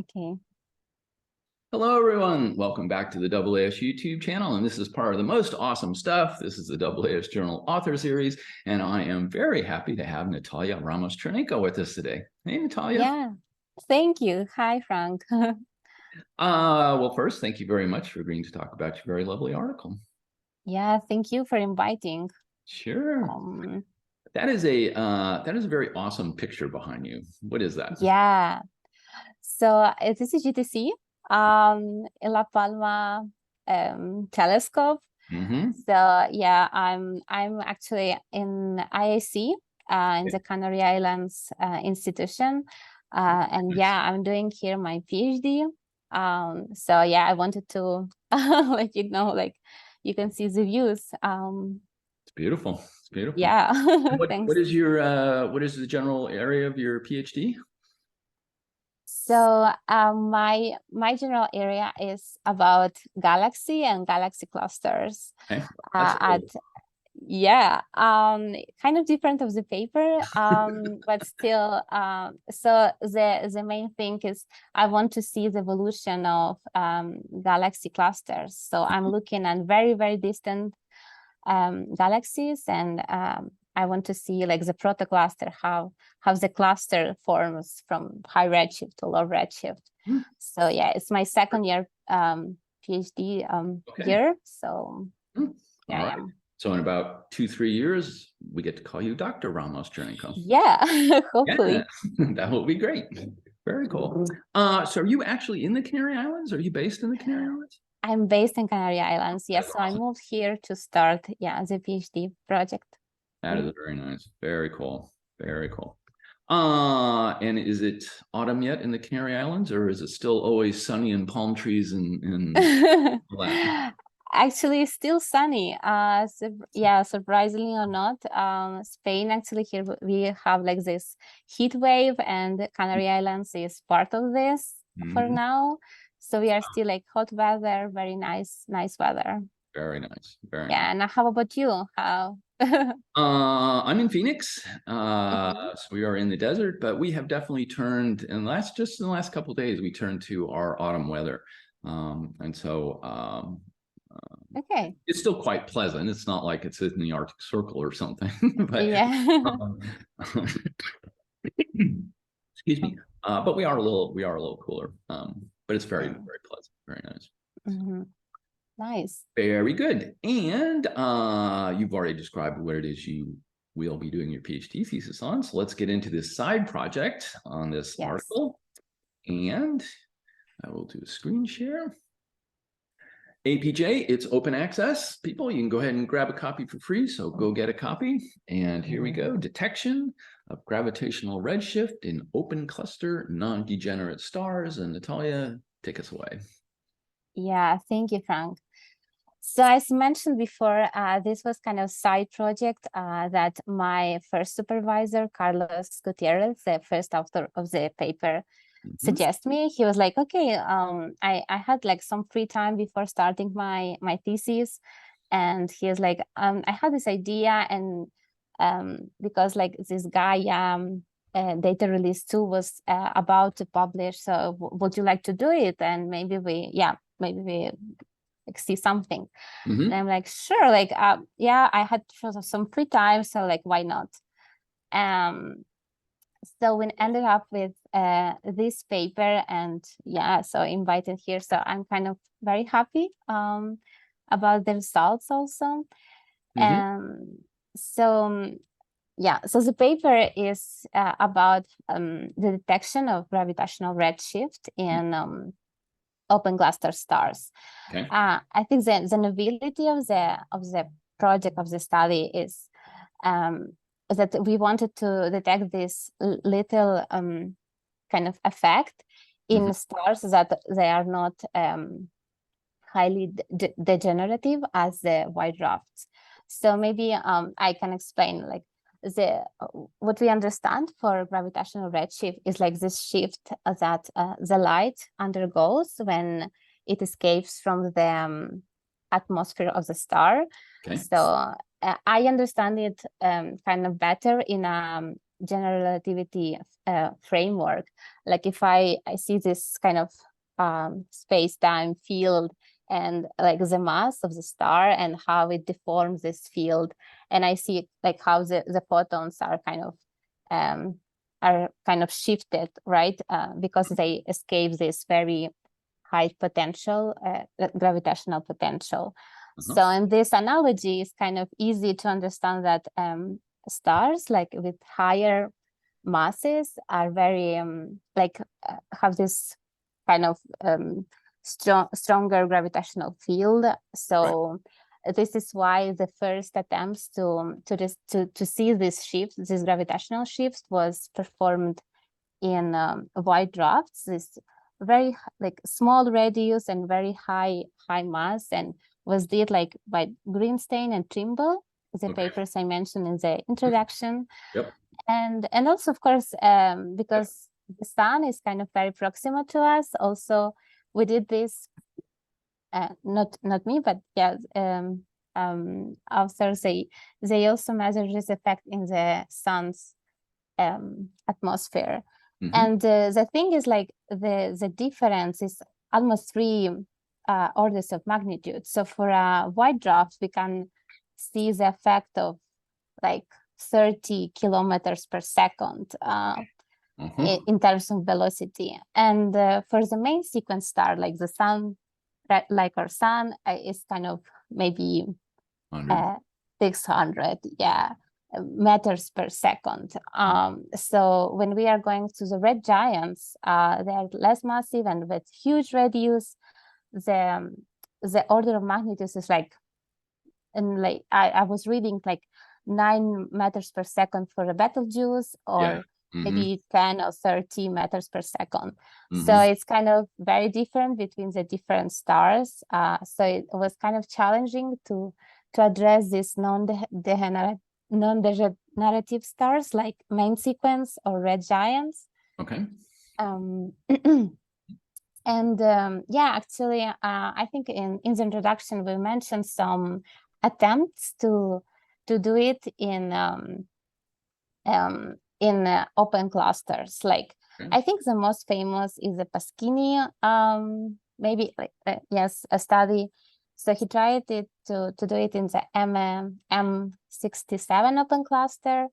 Okay. Hello, everyone. Welcome back to the AAS YouTube channel. And this is part of the most awesome stuff. This is the AAS Journal Author Series. And I am very happy to have Nataliya Ramos-Chernenko with us today. Hey, Nataliya. Yeah. Thank you. Hi, Frank. Well, first, thank you very much for agreeing to talk about your very lovely article. Yeah, thank you for inviting. Sure. That is a very awesome picture behind you. What is that? Yeah. So this is GTC, in La Palma telescope. So yeah, I'm actually in IAC, in the Canary Islands institution, and yeah, I'm doing here my PhD. So yeah, I wanted to let you know, like, you can see the views. It's beautiful. It's beautiful. Yeah. Thanks. What is the general area of your PhD? So my general area is about galaxy and galaxy clusters. Okay. Kind of different of the paper, but still, so the main thing is I want to see the evolution of galaxy clusters. So I'm looking at very, very distant galaxies, and I want to see, like, the protocluster, how the cluster forms from high redshift to low redshift. So yeah, it's my second year PhD year. So yeah, right. So in about 2-3 years, we get to call you Dr. Ramos-Chernenko. Yeah, hopefully. Yeah, that will be great. Very cool. So are you actually in the Canary Islands? Are you based in the Canary Islands? I'm based in Canary Islands. Yes, so I moved here to start, the PhD project. That is very nice. Very cool. Very cool. And is it autumn yet in the Canary Islands, or is it still always sunny and palm trees and Actually, still sunny. Surprisingly or not, Spain, actually, here we have like this heat wave, and Canary Islands is part of this for now. So we are still like hot weather, very nice weather. Very nice. Very nice. And how about you? How? I'm in Phoenix. So we are in the desert, but we have definitely turned in the last couple of days, we turned to our autumn weather. Okay. It's still quite pleasant. It's not like it's in the Arctic Circle or something. But yeah. Excuse me. But we are a little cooler. But it's very, very pleasant. Very nice. Nice. Very good. And you've already described what it is you will be doing your PhD thesis on. So let's get into this side project on this article. And I will do a screen share. APJ, it's open access. People, you can go ahead and grab a copy for free. So go get a copy. And here we go. Detection of gravitational redshift in open cluster non-degenerate stars. And Nataliya, take us away. Yeah, thank you, Frank. So as mentioned before, this was kind of side project that my first supervisor, Carlos Gutierrez, the first author of the paper, suggested me. He was like, okay, I had like some free time before starting my thesis, and he was like, I had this idea, and because like this guy, Data Release 2 was about to publish, so would you like to do it? And maybe we like see something. And I'm like, sure, like yeah, I had some free time, so like, why not? So we ended up with this paper, and yeah, so invited here. So I'm kind of very happy about the results also. So the paper is about the detection of gravitational redshift in open cluster stars. Okay. I think the novelty of the project, of the study, is that we wanted to detect this little kind of effect in stars that they are not highly degenerative as the white dwarfs. So maybe I can explain, like, what we understand for gravitational redshift is like this shift that the light undergoes when it escapes from the atmosphere of the star. Okay. So I understand it kind of better in a general relativity framework. Like if I see this kind of space-time field and like the mass of the star and how it deforms this field, and I see like how the photons are kind of shifted, right? Because they escape this very high potential, gravitational potential. So in this analogy, it's kind of easy to understand that stars like with higher masses are very have this kind of stronger gravitational field. So this is why the first attempts to see this shift, this gravitational shift, was performed in white dwarfs, this very like small radius and very high mass, and was did like by Greenstein and Trimble, the papers I mentioned in the introduction. Yep. And also, of course, because the sun is kind of very proximal to us, also we did this, not me, but yeah, authors, they also measured this effect in the sun's atmosphere. And the thing is, like the difference is almost 3 orders of magnitude. So for a white dwarf, we can see the effect of like 30 kilometers per second in terms of velocity. And for the main sequence star, like the sun, like our sun, is kind of maybe 600, meters per second. So when we are going to the red giants, they are less massive and with huge radius. The order of magnitude is like, and like I was reading like 9 meters per second for a Betelgeuse, or maybe 10 or 30 meters per second. So it's kind of very different between the different stars. So it was kind of challenging to address this non-degenerative stars like main sequence or red giants. Okay. And actually, I think in the introduction we mentioned some attempts to do it in open clusters. Like I think the most famous is the Pasquini, maybe yes, a study. So he tried to do it in the M67 open cluster,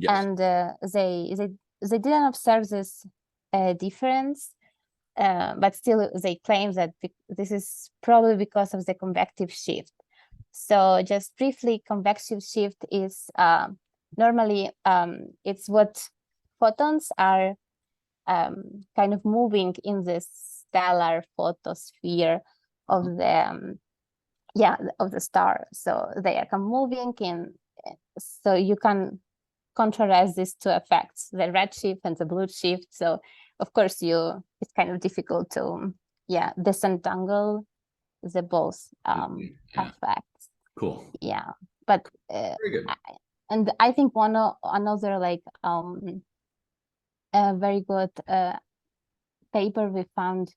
and they didn't observe this difference, but still they claim that this is probably because of the convective shift. So just briefly, convective shift is normally it's what photons are kind of moving in this stellar photosphere of the of the star. So they are moving in. So you can contrast these two effects, the redshift and the blue shift. So of course it's kind of difficult to disentangle the both effects. Cool. Yeah, but very good. And I think another like a very good paper we found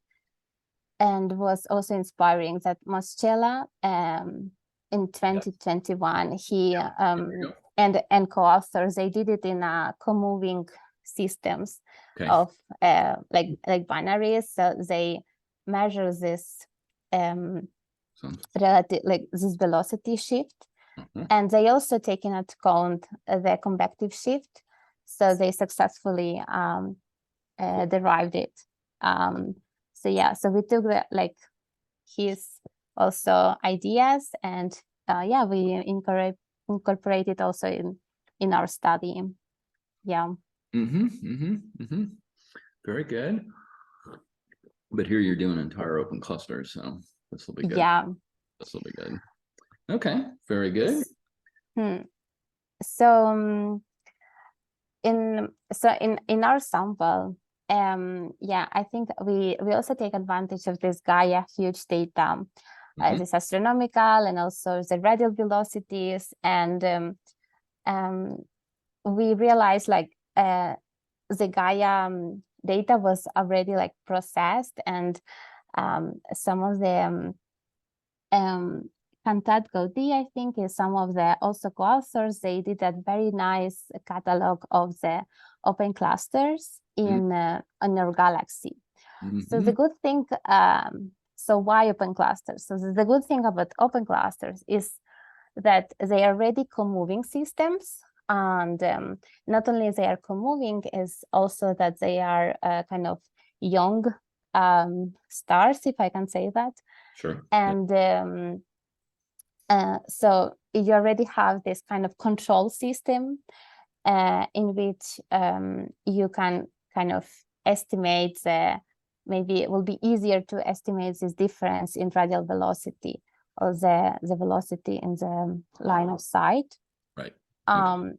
and was also inspiring, that Moschella in 2021 he and co-authors, they did it in co-moving systems of like binaries. So they measure this relative, like this velocity shift, and they also take into account the convective shift. So they successfully derived it. So we took his also ideas, and we incorporate it also in our study. Very good. But here you're doing entire open clusters, so this will be good. This will be good. Okay, very good. So in our sample, I think we also take advantage of this Gaia huge data, this astronomical and also the radial velocities, and we realized like the Gaia data was already like processed, and some of the kind Cantat Gaudi, I think, is some of the also co-authors. They did a very nice catalog of the open clusters in our galaxy. So the good thing, so why open clusters? So the good thing about open clusters is that they are already co-moving systems, and not only they are co-moving, is also that they are kind of young stars, if I can say that. Sure. And so you already have this kind of control system in which you can kind of estimate maybe it will be easier to estimate this difference in radial velocity, or the velocity in the line of sight. Right.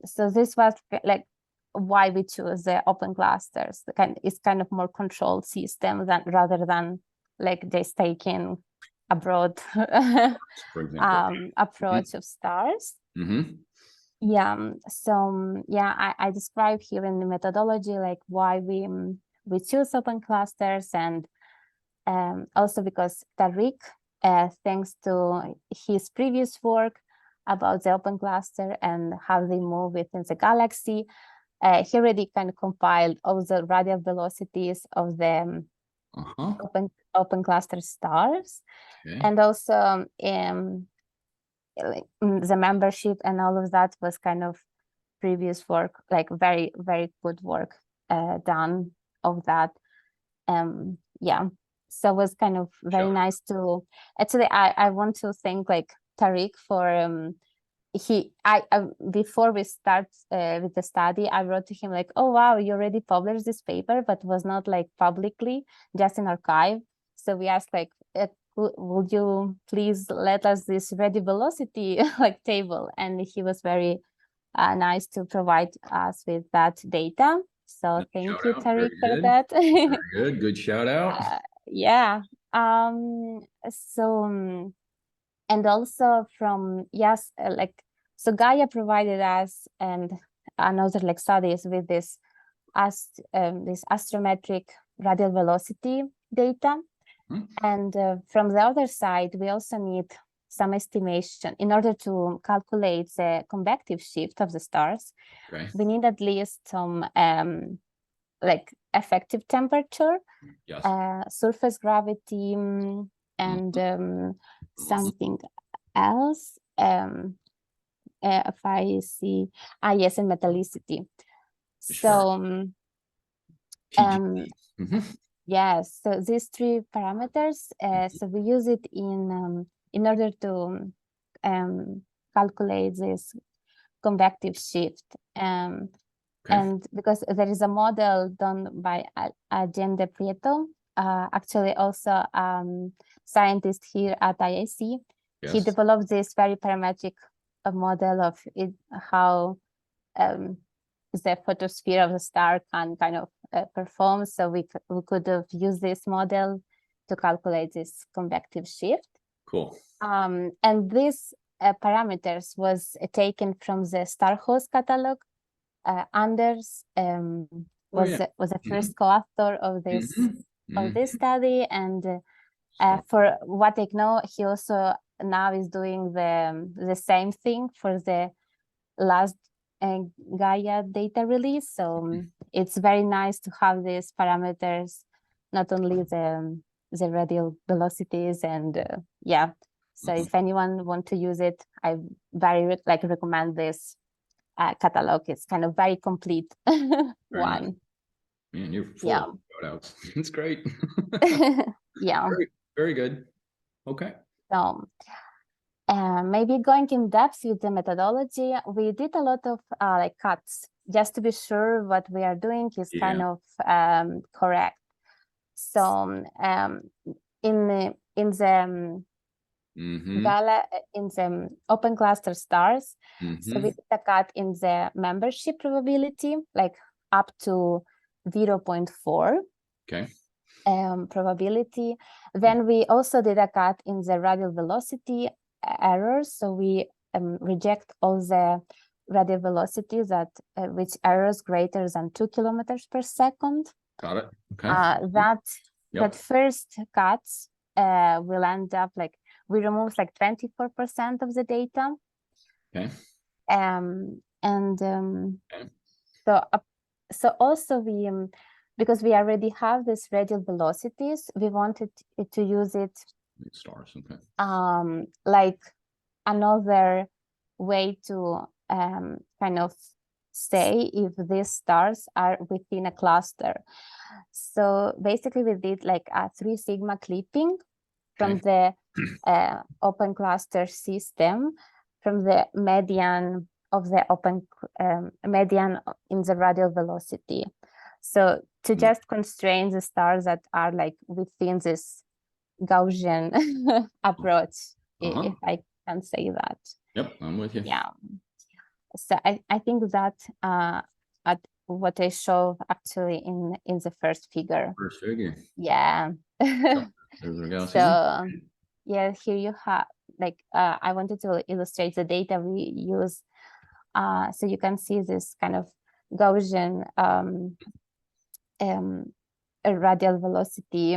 So this was like why we choose the open clusters. It's kind of more controlled system rather than like just taking a broad approach of stars. Yeah. So yeah, I describe here in the methodology like why we choose open clusters, and also because Tariq, thanks to his previous work about the open cluster and how they move within the galaxy, he already kind of compiled all the radial velocities of the open cluster stars, and also the membership and all of that was kind of previous work, like very, very good work done of that. Yeah, so it was kind of very nice to actually. I want to thank like Tariq for before we start with the study, I wrote to him like, oh wow, you already published this paper, but was not like publicly, just in archive. So we asked like, would you please let us this radial velocity like table? And he was very nice to provide us with that data. So thank you, Tariq, for that. Very good shout out. Yeah. So and also from so Gaia provided us and another like studies with this astrometric radial velocity data. And from the other side, we also need some estimation in order to calculate the convective shift of the stars. We need at least some like effective temperature, surface gravity, and something else. If I see, yes, and metallicity. So yes, so these three parameters. So we use it in order to calculate this convective shift. And because there is a model done by Allende Prieto, actually also scientist here at IAC, he developed this very parametric model of how the photosphere of the star can kind of perform. So we could have used this model to calculate this convective shift. Cool. And these parameters was taken from the star host catalog. Anders was the first co-author of this study, and for what I know, he also now is doing the same thing for the last Gaia data release. So it's very nice to have these parameters, not only the radial velocities, and yeah. So if anyone want to use it, I very recommend this catalog. It's kind of very complete one. Man, you're full of shout-outs. It's great. Yeah. Very good. Okay. So maybe going in depth with the methodology, we did a lot of cuts just to be sure what we are doing is kind of correct. So in the open cluster stars, so we did a cut in the membership probability, like up to 0.4 probability. Then we also did a cut in the radial velocity errors. So we reject all the radial velocities that which errors greater than 2 kilometers per second. Got it. Okay. That first cuts will end up like we removed like 24% of the data. Okay. So also we because we already have this radial velocities, we wanted to use it stars. Okay. Like another way to kind of say if these stars are within a cluster. So basically we did like a 3 sigma clipping from the open cluster system, from the median of the open median in the radial velocity. So to just constrain the stars that are like within this Gaussian approach, if I can say that. Yep, I'm with you. Yeah. So I think that at what I show actually in the first figure. First figure. Yeah. So yeah, here you have like I wanted to illustrate the data we use. So you can see this kind of Gaussian radial velocity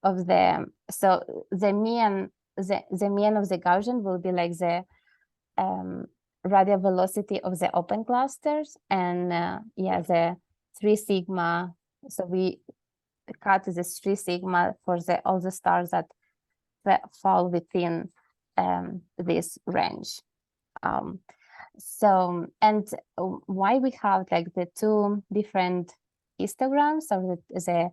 of the, so the mean of the Gaussian will be like the radial velocity of the open clusters, and yeah, the 3 sigma. So we cut this 3 sigma for all the stars that fall within this range. So, and why we have like the 2 different histograms or the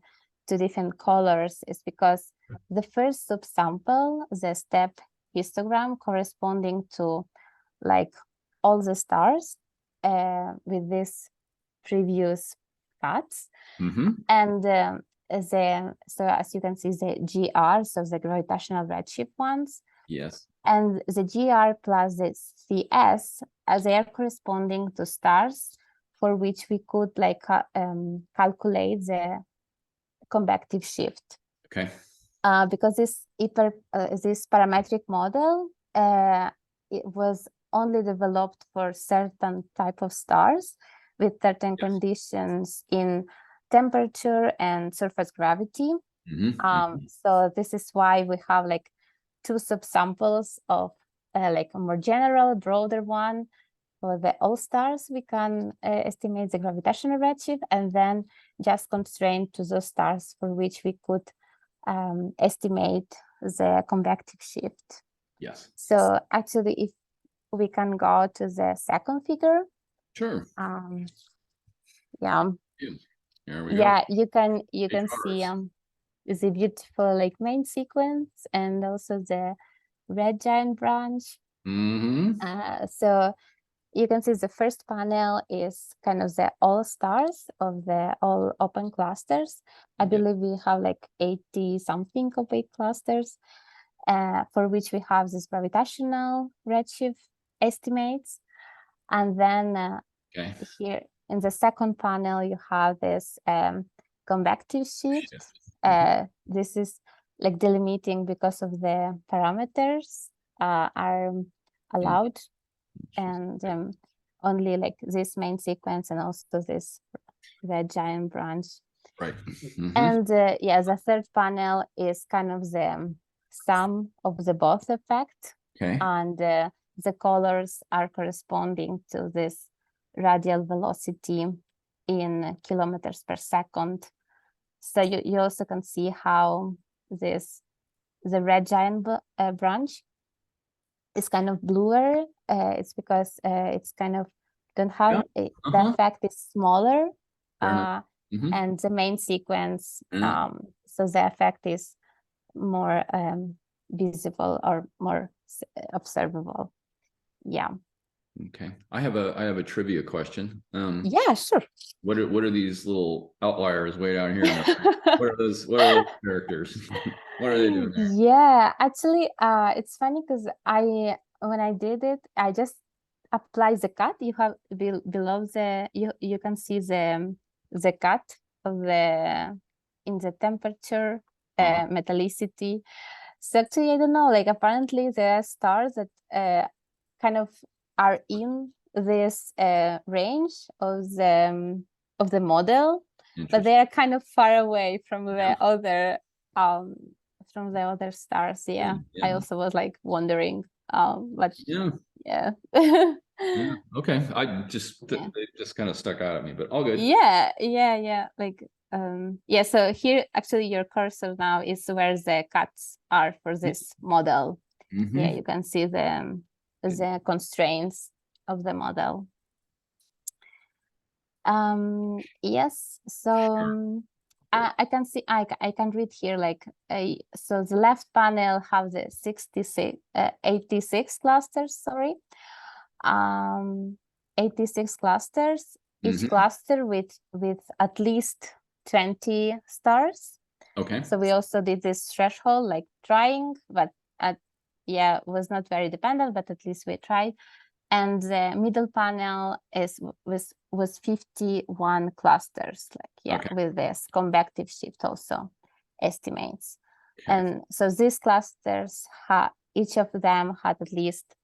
2 different colors is because the first subsample, the step histogram corresponding to like all the stars with this previous cuts, and so as you can see the GR, so the gravitational redshift ones, yes, and the GR plus the CS, as they are corresponding to stars for which we could like calculate the convective shift. Okay. Because this parametric model it was only developed for certain type of stars with certain conditions in temperature and surface gravity. So this is why we have like 2 subsamples of like a more general, broader one for the all stars. We can estimate the gravitational redshift, and then just constrain to those stars for which we could estimate the convective shift. Yes. So actually, if we can go to the second figure. Sure. Yeah. Here we go. Yeah, you can see the beautiful like main sequence and also the red giant branch. So you can see the first panel is kind of the all stars of the all open clusters. I believe we have like 80 something opaque clusters for which we have this gravitational redshift estimates. And then here in the second panel, you have this convective shift. This is like delimiting because of the parameters are allowed, and only like this main sequence and also this red giant branch. Right. And yeah, the third panel is kind of the sum of the both effect. And the colors are corresponding to this radial velocity in kilometers per second. So you also can see how the red giant branch is kind of bluer. It's because it's kind of don't have the effect is smaller, and the main sequence, so the effect is more visible or more observable. Yeah. Okay, I have a trivia question. Yeah, sure. What are these little outliers way down here? What are those characters? What are they doing there? Yeah, actually, it's funny because when I did it, I just applied the cut. You have below the you can see the cut of the in the temperature, metallicity. So actually, I don't know. Like apparently, there are stars that kind of are in this range of the model, but they are kind of far away from the other the other stars. Yeah, I also was like wondering, but yeah. Yeah. Yeah. Okay. They just kind of stuck out at me, but all good. Yeah. Like, yeah. So here, actually, your cursor now is where the cuts are for this model. Yeah, you can see the constraints of the model. Yes. So I can see, I can read here, like, so the left panel have the 86 clusters, sorry. 86 clusters, each cluster with at least 20 stars. Okay. So we also did this threshold, like trying, but yeah, was not very dependent, but at least we tried. And the middle panel was 51 clusters, like, yeah, okay. with this convective shift also estimates. Okay. And so these clusters each of them had at least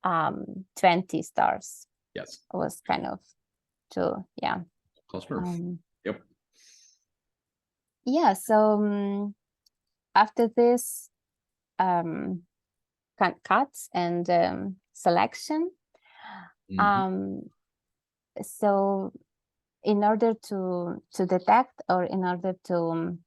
20 stars. Yes. It was kind of yeah. Cluster. Yep. Yeah, so after this cuts and selection, so in order to detect, or in order to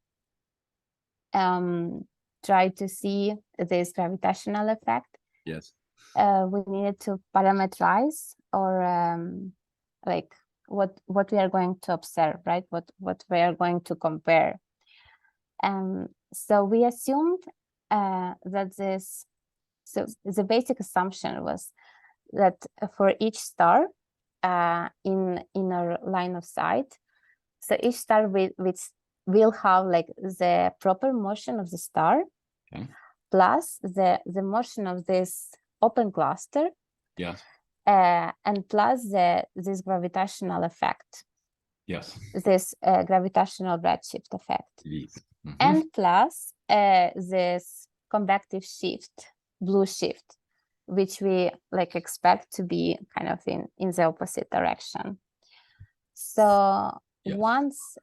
try to see this gravitational effect, yes, we needed to parameterize, or like what we are going to observe, right? What we are going to compare. So we assumed that so the basic assumption was that for each star in our line of sight, so each star will have like the proper motion of the star, plus the motion of this open cluster, yes, and plus this gravitational effect, yes, this gravitational redshift effect, and plus this convective shift, blue shift, which we like expect to be kind of in the opposite direction. So once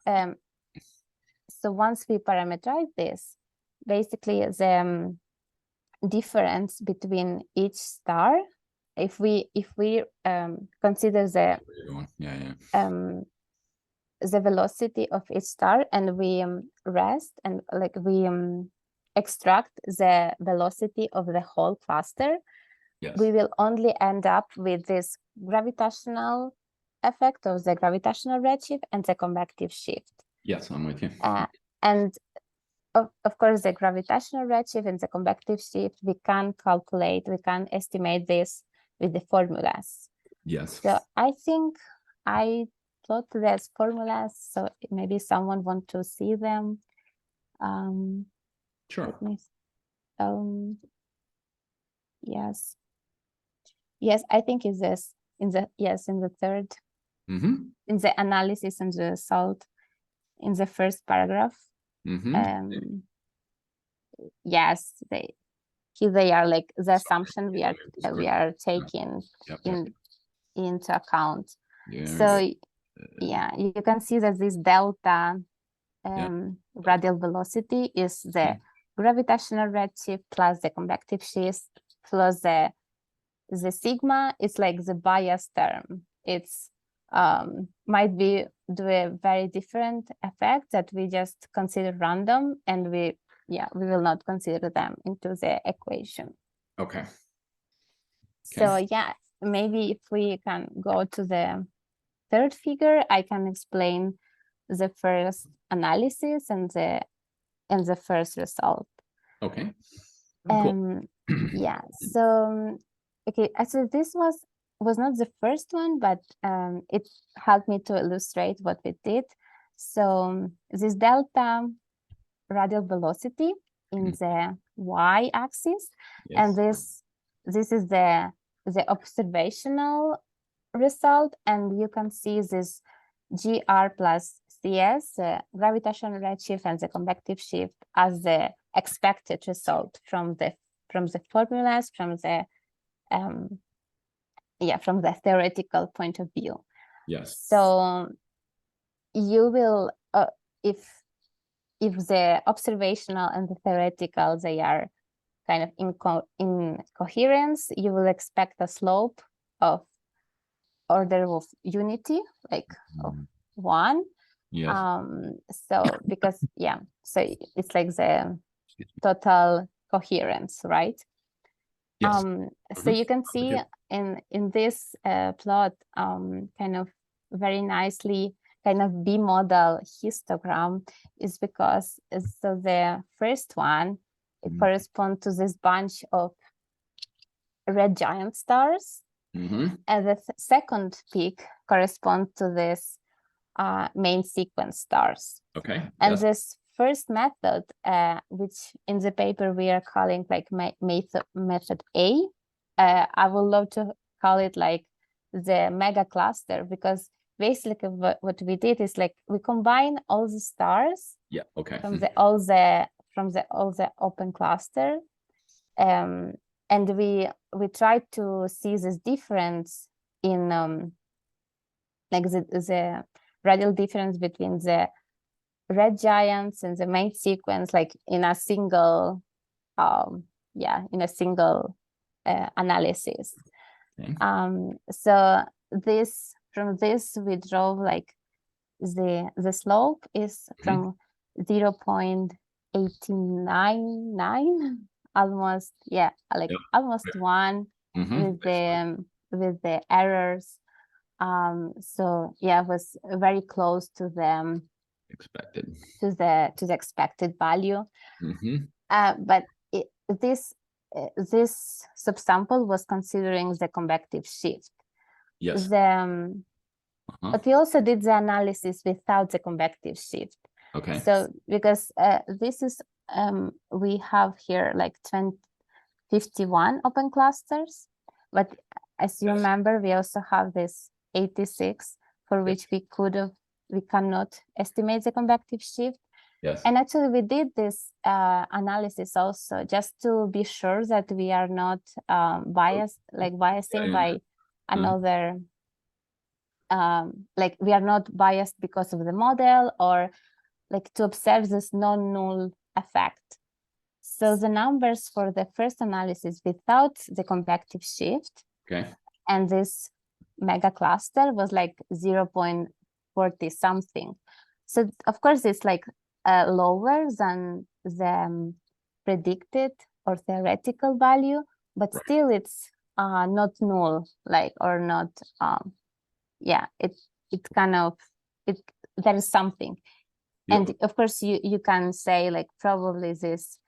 we parameterize this, basically the difference between each star, if we consider the the velocity of each star, and we rest, and like we extract the velocity of the whole cluster, we will only end up with this gravitational effect of the gravitational redshift and the convective shift. Yes, I'm with you. And of course, the gravitational redshift and the convective shift, we can calculate, we can estimate this with the formulas. Yes. So I think I plot these formulas, so maybe someone want to see them. Sure. Yes, I think is this in the third, in the analysis and the result, in the first paragraph. Yes, they are like the assumption we are taking into account. So yeah, you can see that this delta radial velocity is the gravitational redshift plus the convective shift plus the sigma. It's like the bias term. It's might be do a very different effect that we just consider random, and we will not consider them into the equation. Okay. So yeah, maybe if we can go to the third figure, I can explain the first analysis and the first result. Okay. Cool. Yeah. So okay, actually this was not the first one, but it helped me to illustrate what we did. So this delta radial velocity in the y-axis, and this is the observational result, and you can see this GR plus CS, gravitational redshift and the convective shift, as the expected result from the formulas, from the from the theoretical point of view. Yes. So you will if if the observational and the theoretical, they are kind of in coherence, you will expect a slope of order of unity, like of 1. Yes. So because, yeah, so it's like the total coherence, right? Yes. So you can see in this plot kind of very nicely kind of B-model histogram is because so the first one, it corresponds to this bunch of red giant stars, and the second peak corresponds to this main sequence stars. Okay. And this first method, which in the paper we are calling like method A, I would love to call it like the mega cluster, because basically what we did is like we combine all the stars from all the open cluster, and we tried to see this difference in like the radial difference between the red giants and the main sequence, like in a single analysis. So from this we drove like the slope is from 0.899, almost almost 1 with the errors. So yeah, it was very close to the expected value. But this subsample was considering the convective shift. Yes. But we also did the analysis without the convective shift. Okay. So because this is we have here like 51 open clusters, but as you remember, we also have this 86 for which we cannot estimate the convective shift. Yes. And actually we did this analysis also just to be sure that we are not biasing by another, like we are not biased because of the model, or like to observe this non-null effect. So the numbers for the first analysis without the convective shift, and this mega cluster was like 0.40 something. So of course it's like lower than the predicted or theoretical value, but still it's not null, like, or not there is something. And of course you can say like probably this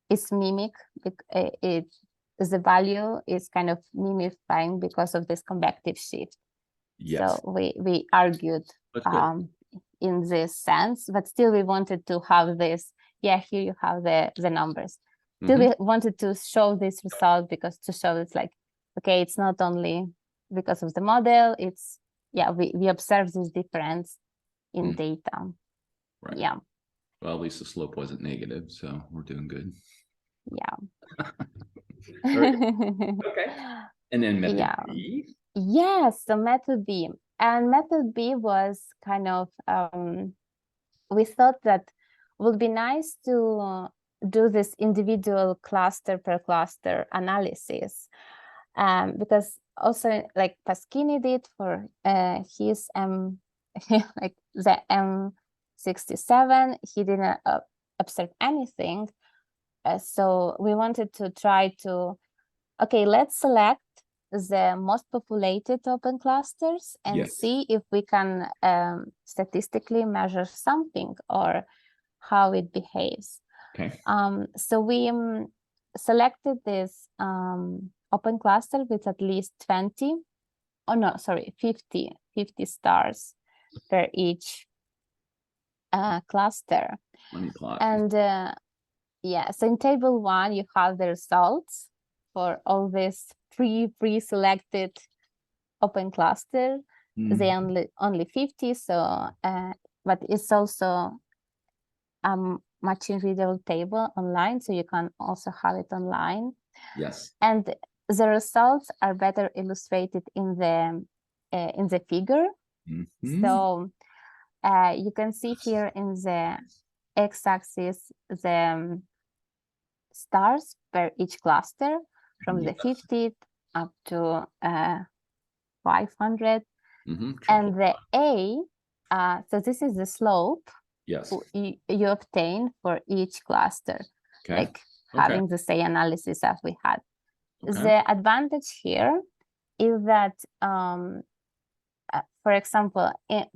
is mimic, the value is kind of mimifying because of this convective shift. Yes. So we argued in this sense, but still we wanted to have this. Yeah, here you have the numbers. Still we wanted to show this result because to show it's like, okay, it's not only because of the model, it's we observe this difference in data. Right. Yeah. Well, at least the slope wasn't negative, so we're doing good. Yeah. Okay. And then method B? Yes, so method B. And method B was kind of, we thought that would be nice to do this individual cluster per cluster analysis. Because also like Pasquini did for his like the M67, he didn't observe anything. So we wanted to try to, let's select the most populated open clusters and see if we can statistically measure something or how it behaves. Okay. So we selected this open cluster with at least 50 stars per each cluster. And so in table 1, you have the results for all these pre-selected open cluster. They only 50, so but it's also matching readable table online, so you can also have it online. Yes. And the results are better illustrated in the figure. So you can see here in the x-axis the stars per each cluster from the 50th up to 500. And the A, so this is the slope you obtain for each cluster, like having the same analysis as we had. The advantage here is that, for example,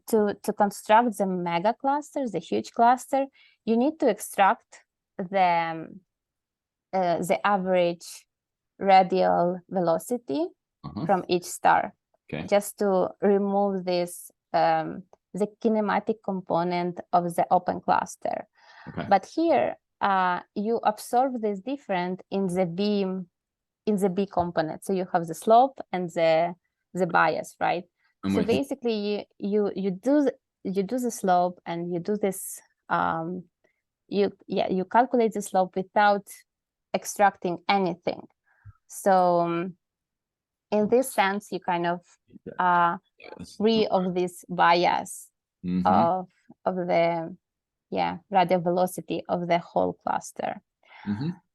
to construct the mega cluster, the huge cluster, you need to extract the average radial velocity from each star, just to remove this the kinematic component of the open cluster. But here you absorb this difference in the B component. So you have the slope and the bias, right? So basically you do the slope and you do this you calculate the slope without extracting anything. So in this sense, you kind of free of this bias of the radial velocity of the whole cluster.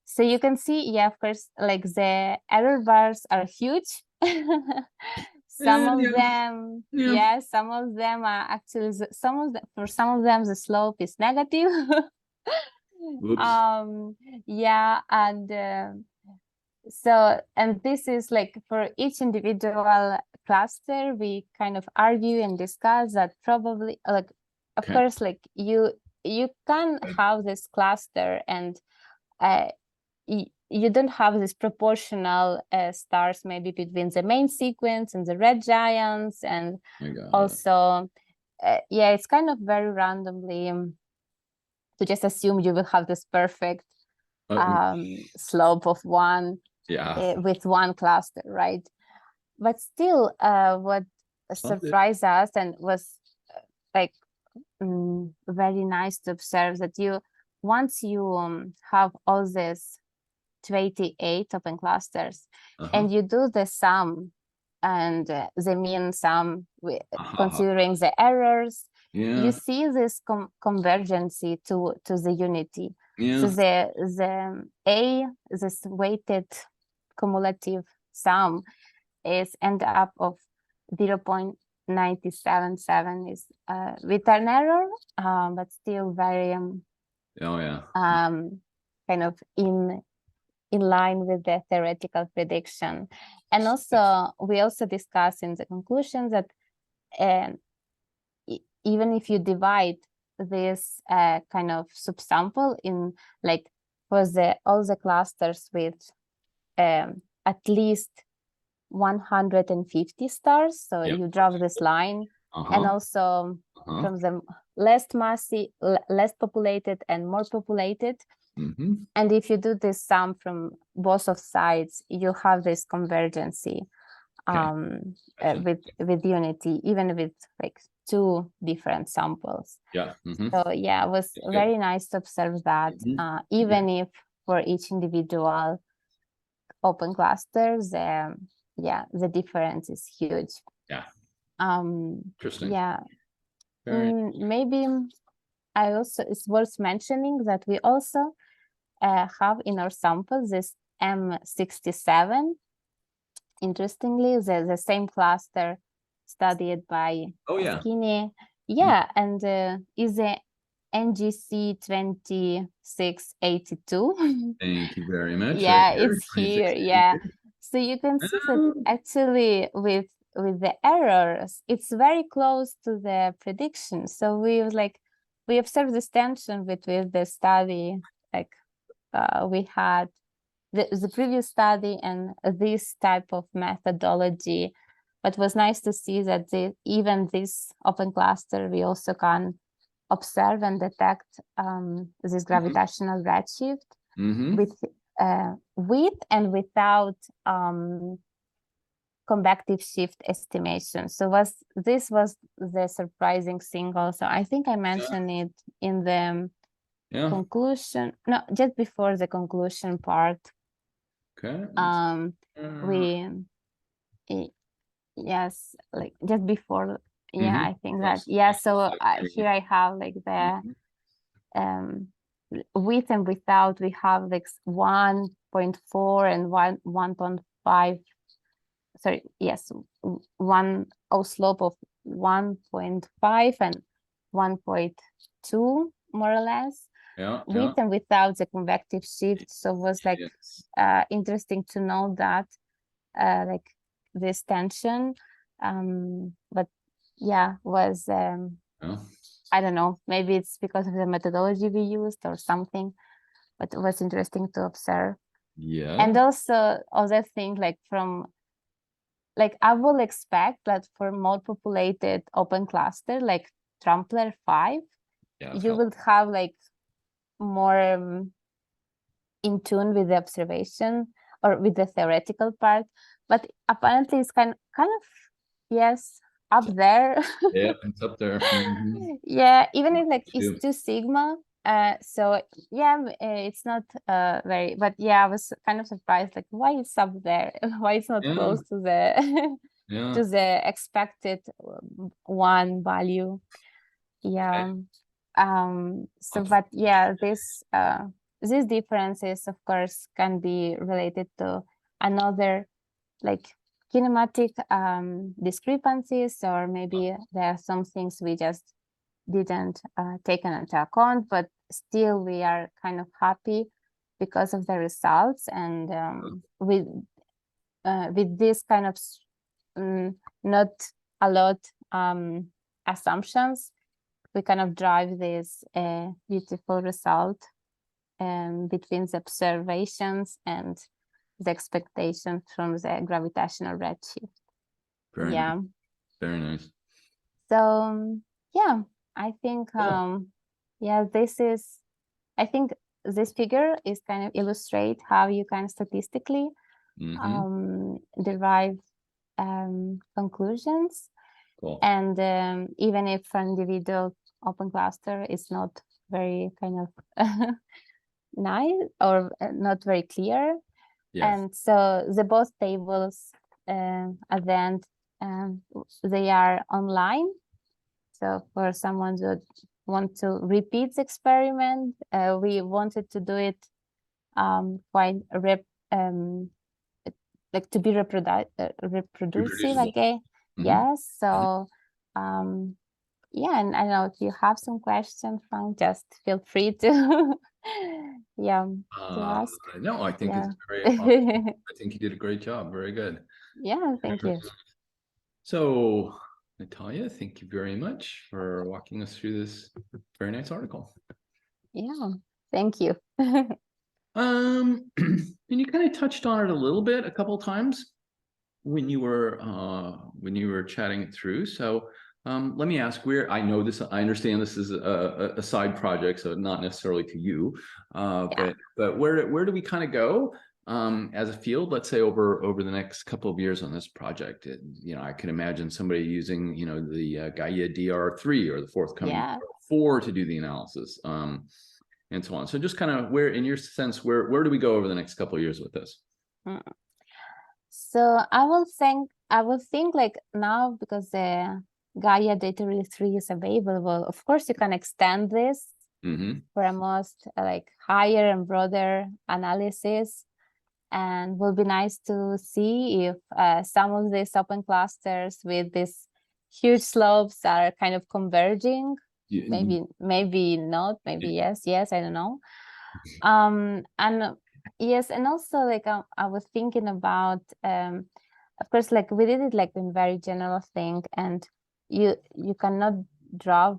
So you can see, of course, like the error bars are huge. Some of them are actually for some of them the slope is negative. And this is like for each individual cluster, we kind of argue and discuss that probably, like, of course, like you can have this cluster and you don't have this proportional stars maybe between the main sequence and the red giants, and also it's kind of very randomly to just assume you will have this perfect slope of one with one cluster, right? But still what surprised us and was like very nice to observe that once you have all these 28 open clusters and you do the sum and the mean sum considering the errors, you see this convergency to the unity. So the this weighted cumulative sum is end up of 0.977 is with an error, but still very kind of in line with the theoretical prediction. And also we also discuss in the conclusion that even if you divide this kind of subsample in like for all the clusters with at least 150 stars, so you draw this line, and also from the less populated and more populated, and if you do this sum from both of sides, you have this convergency with unity, even with like two different samples. So it was very nice to observe that even if for each individual open clusters, the difference is huge. Interesting. Maybe it's worth mentioning that we also have in our sample this M67. Interestingly, the same cluster studied by Skinny. And is a NGC 2682. Thank you very much. It's here. So you can see that actually with the errors, it's very close to the prediction. So we observed this tension between the study, like we had the previous study and this type of methodology. But it was nice to see that even this open cluster, we also can observe and detect this gravitational redshift with and without convective shift estimation. So this was the surprising single. So I think I mentioned it in the conclusion. No, just before the conclusion part. Like just before. I think that. So here I have like with and without, we have like 1.4 and 1.5. Sorry, yes, one slope of 1.5 and 1.2, more or less. With and without the convective shift. So it was like interesting to know that like this tension. But yeah, was I don't know, maybe it's because of the methodology we used or something, but it was interesting to observe. Yeah. And also other thing, like from, like I will expect that for more populated open cluster, like Trumpler 5, you will have like more in tune with the observation or with the theoretical part, but apparently it's kind of, yes, up there. Yeah, it's up there. Yeah, even if like it's 2 sigma. So yeah, it's not very, but yeah, I was kind of surprised, like why it's up there, why it's not close to the to the expected one value. Yeah. So but yeah, these differences of course can be related to another like kinematic discrepancies, or maybe there are some things we just didn't take into account, but still we are kind of happy because of the results. And with this kind of not a lot assumptions, we kind of drive this beautiful result between the observations and the expectation from the gravitational redshift. Very nice. Very nice. So yeah, I think yeah, I think this figure is kind of illustrate how you can statistically derive conclusions. Cool. And even if for individual open cluster is not very kind of nice or not very clear. And so the both tables at the end, they are online. So for someone who want to repeat the experiment, we wanted to do it quite like to be reproducive again. Yes. So yeah, and I don't know if you have some questions, Frank, just feel free to to ask. No, I think it's very awesome. I think you did a great job. Very good. Yeah, thank you. So Nataliya, thank you very much for walking us through this very nice article. Yeah, thank you. And you kind of touched on it a little bit a couple of times when you were chatting it through. So let me ask, I understand this is a side project, so not necessarily to you, but where do we kind of go as a field, let's say over the next couple of years on this project? I can imagine somebody using, the Gaia DR3 or the forthcoming 4 to do the analysis, and so on. So just kind of where, in your sense, where do we go over the next couple of years with this? So I will think like now, because the Gaia Data 3 is available, of course you can extend this for a most like higher and broader analysis. And will be nice to see if some of these open clusters with these huge slopes are kind of converging. Maybe not, maybe yes, I don't know. And yes, and also like I was thinking about of course, like we did it like in very general thing, and you cannot draw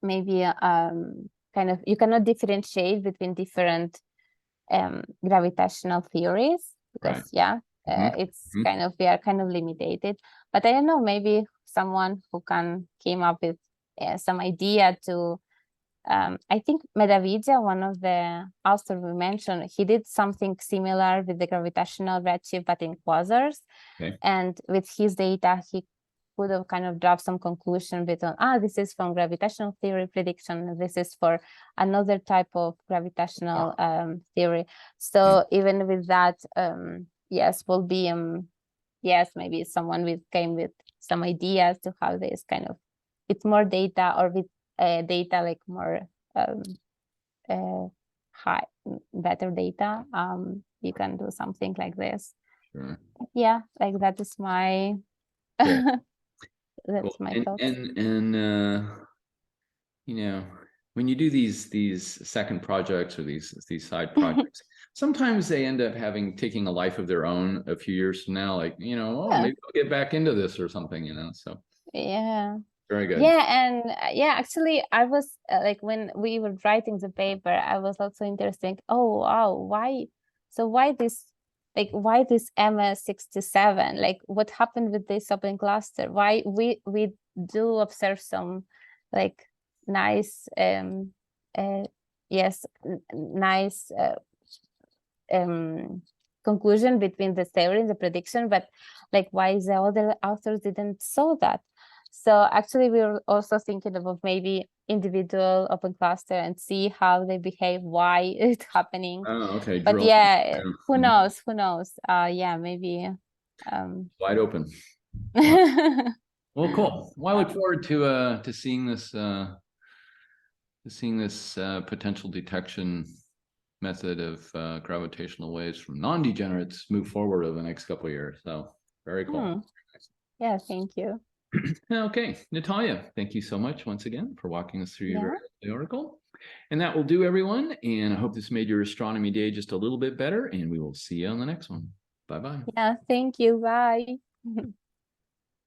maybe kind of, you cannot differentiate between different gravitational theories, because it's kind of, we are kind of limited. But I don't know, maybe someone who came up with some idea to I think Medavija, one of the authors we mentioned, he did something similar with the gravitational redshift, but in quasars. And with his data, he could have kind of dropped some conclusion between, this is from gravitational theory prediction, this is for another type of gravitational theory. So even with that, yes, will be, yes, maybe someone came with some ideas to how this kind of, with more data or with data, like more better data, you can do something like this. Sure. Yeah, like that is my Okay. that's Cool. my thoughts. And you know, when you do these second projects or these side projects, sometimes they end up taking a life of their own a few years from now. Like, you know, oh, maybe I'll get back into this or something, you know. So yeah. Very good. Yeah, and yeah, actually, I was like, when we were writing the paper, I was also interested. Oh, wow, why? So why this? Like, why this MS67? Like, what happened with this open cluster? Why we do observe some like nice, yes, nice conclusion between the theory and the prediction, but like, why the other authors didn't saw that? So actually, we were also thinking about maybe individual open cluster and see how they behave, why it's happening. Oh, okay. But yeah, who knows? Who knows? Yeah, maybe. Wide open. Wow. Well, cool. Well, I look forward to seeing this potential detection method of gravitational waves from non-degenerates move forward over the next couple of years. So very cool. Yeah, thank you. Okay, Nataliya, thank you so much once again for walking us through your article. And that will do, everyone. And I hope this made your astronomy day just a little bit better. And we will see you on the next one. Bye-bye. Yeah, thank you. Bye.